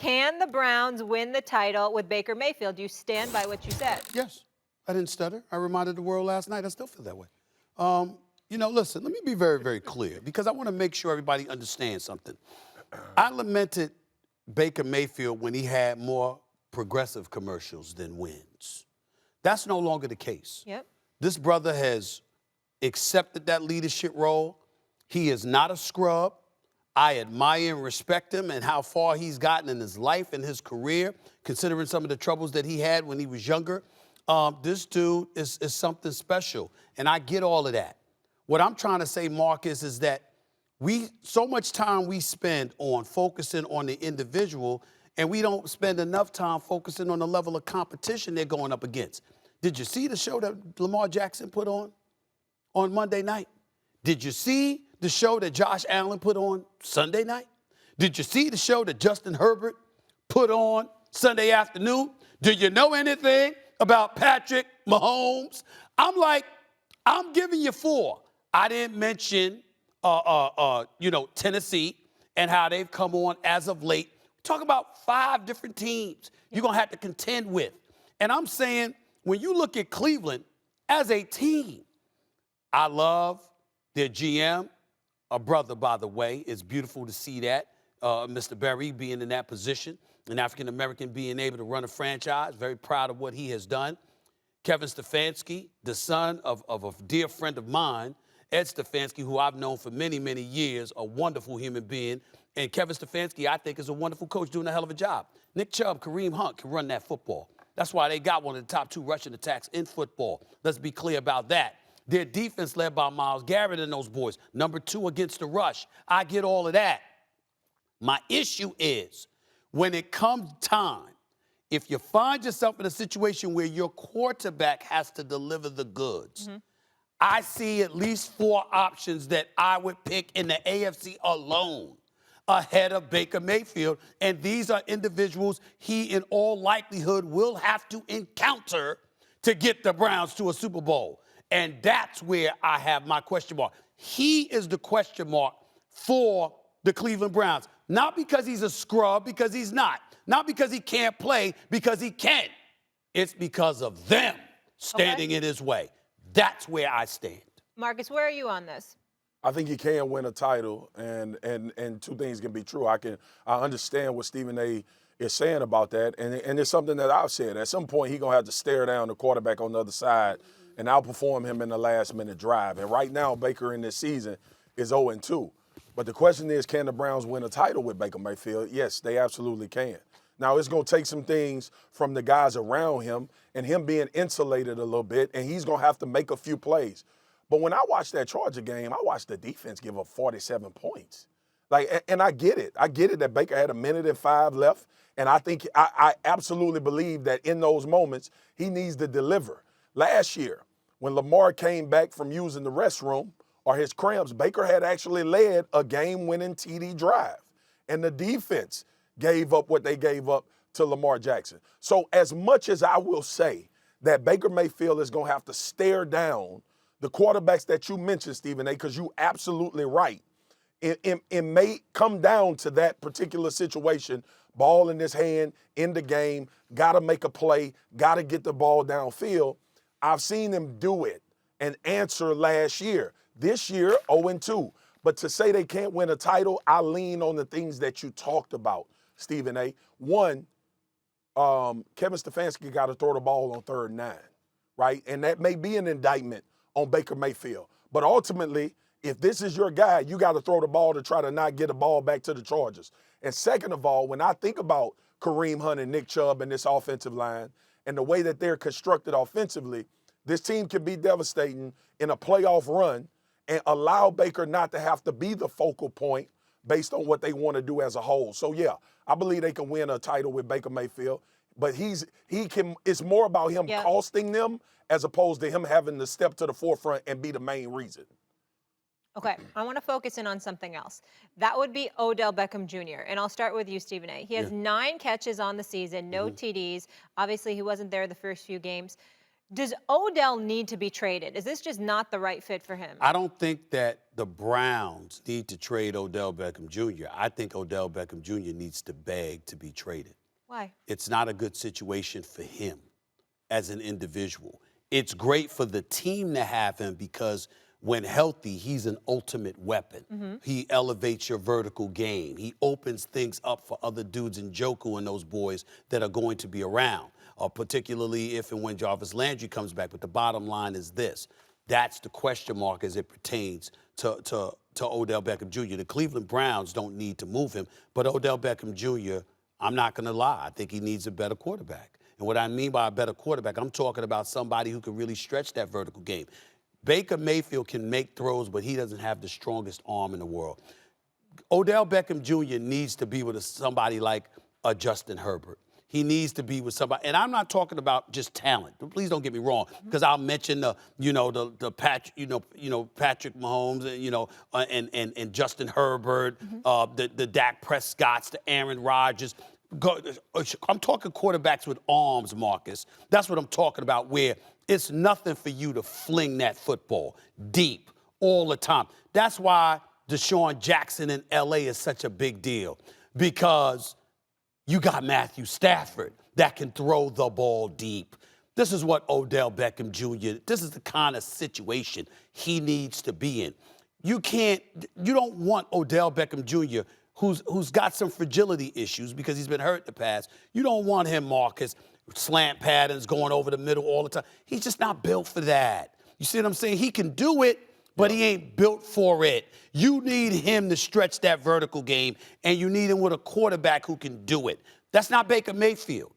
Can the Browns win the title with Baker Mayfield? Do you stand by what you said? Yes, I didn't stutter. I reminded the world last night. I still feel that way. Listen, let me be very, very clear because I want to make sure everybody understands something. I lamented Baker Mayfield when he had more progressive commercials than wins. That's no longer the case. Yep. This brother has accepted that leadership role. He is not a scrub. I admire and respect him and how far he's gotten in his life and his career, considering some of the troubles that he had when he was younger. This dude is something special, and I get all of that. What I'm trying to say, Marcus, is that so much time we spend on focusing on the individual, and we don't spend enough time focusing on the level of competition they're going up against. Did you see the show that Lamar Jackson put on Monday night? Did you see the show that Josh Allen put on Sunday night? Did you see the show that Justin Herbert put on Sunday afternoon? Do you know anything about Patrick Mahomes? I'm giving you four. I didn't mention, Tennessee and how they've come on as of late. Talk about 5 different teams you're going to have to contend with. And I'm saying, when you look at Cleveland as a team, I love their GM, a brother, by the way. It's beautiful to see that, Mr. Berry being in that position, an African-American being able to run a franchise. Very proud of what he has done. Kevin Stefanski, the son of a dear friend of mine, Ed Stefanski, who I've known for many, many years, a wonderful human being. And Kevin Stefanski, I think, is a wonderful coach doing a hell of a job. Nick Chubb, Kareem Hunt can run that football. That's why they got one of the top 2 rushing attacks in football. Let's be clear about that. Their defense led by Myles Garrett and those boys. Number 2 against the rush. I get all of that. My issue is when it comes time, if you find yourself in a situation where your quarterback has to deliver the goods, I see at least 4 options that I would pick in the AFC alone ahead of Baker Mayfield. And these are individuals he, in all likelihood, will have to encounter to get the Browns to a Super Bowl. And that's where I have my question mark. He is the question mark for the Cleveland Browns. Not because he's a scrub, because he's not. Not because he can't play, because he can. It's because of them standing in his way. That's where I stand. Marcus, where are you on this? I think he can win a title, and 2 things can be true. I understand what Stephen A. is saying about that, and it's something that I've said. At some point, he's going to have to stare down the quarterback on the other side and outperform him in the last-minute drive. And right now, Baker in this season is 0-2. But the question is, can the Browns win a title with Baker Mayfield? Yes, they absolutely can. Now, it's going to take some things from the guys around him and him being insulated a little bit, and he's going to have to make a few plays. But when I watched that Charger game, I watched the defense give up 47 points. And I get it. I get it that Baker had 1:05 left, and I think I absolutely believe that in those moments, he needs to deliver. Last year, when Lamar came back from using the restroom or his cramps, Baker had actually led a game-winning TD drive, and the defense gave up what they gave up to Lamar Jackson. So as much as I will say that Baker Mayfield is going to have to stare down the quarterbacks that you mentioned, Stephen A., because you're absolutely right. It may come down to that particular situation, ball in his hand, in the game, got to make a play, got to get the ball downfield. I've seen him do it and answer last year. This year, 0-2. But to say they can't win a title, I lean on the things that you talked about, Stephen A. One, Kevin Stefanski got to throw the ball on 3rd and 9, right? And that may be an indictment on Baker Mayfield. But ultimately, if this is your guy, you got to throw the ball to try to not get the ball back to the Chargers. And second of all, when I think about Kareem Hunt and Nick Chubb and this offensive line and the way that they're constructed offensively, this team can be devastating in a playoff run and allow Baker not to have to be the focal point based on what they want to do as a whole. So, yeah, I believe they can win a title with Baker Mayfield. But it's more about him costing them as opposed to him having to step to the forefront and be the main reason. Okay, I want to focus in on something else. That would be Odell Beckham Jr. And I'll start with you, Stephen A. He has 9 catches on the season, no TDs. Obviously, he wasn't there the first few games. Does Odell need to be traded? Is this just not the right fit for him? I don't think that the Browns need to trade Odell Beckham Jr. I think Odell Beckham Jr. needs to beg to be traded. Why? It's not a good situation for him as an individual. It's great for the team to have him because when healthy, he's an ultimate weapon. He elevates your vertical game. He opens things up for other dudes in Njoku and those boys that are going to be around, particularly if and when Jarvis Landry comes back. But the bottom line is this. That's the question mark as it pertains to Odell Beckham Jr. The Cleveland Browns don't need to move him, but Odell Beckham Jr., I'm not going to lie, I think he needs a better quarterback. And what I mean by a better quarterback, I'm talking about somebody who can really stretch that vertical game. Baker Mayfield can make throws, but he doesn't have the strongest arm in the world. Odell Beckham Jr. needs to be with somebody like a Justin Herbert. He needs to be with somebody, and I'm not talking about just talent. Please don't get me wrong, because I'll mention the Patrick Mahomes, and Justin Herbert, the Dak Prescotts, the Aaron Rodgers. I'm talking quarterbacks with arms, Marcus. That's what I'm talking about, where it's nothing for you to fling that football deep all the time. That's why Deshaun Jackson in L.A. is such a big deal, because you got Matthew Stafford that can throw the ball deep. This is what Odell Beckham Jr., this is the kind of situation he needs to be in. You don't want Odell Beckham Jr., who's got some fragility issues because he's been hurt in the past. You don't want him, Marcus, slant patterns going over the middle all the time. He's just not built for that. You see what I'm saying? He can do it, but he ain't built for it. You need him to stretch that vertical game, and you need him with a quarterback who can do it. That's not Baker Mayfield.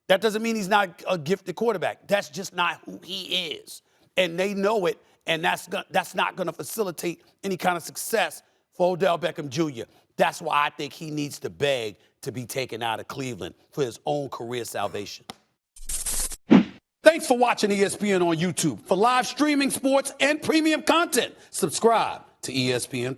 That doesn't mean he's not a gifted quarterback. That's just not who he is. And they know it, and that's not going to facilitate any kind of success for Odell Beckham Jr. That's why I think he needs to beg to be taken out of Cleveland for his own career salvation. Thanks for watching ESPN on YouTube. For live streaming sports and premium content, subscribe to ESPN+.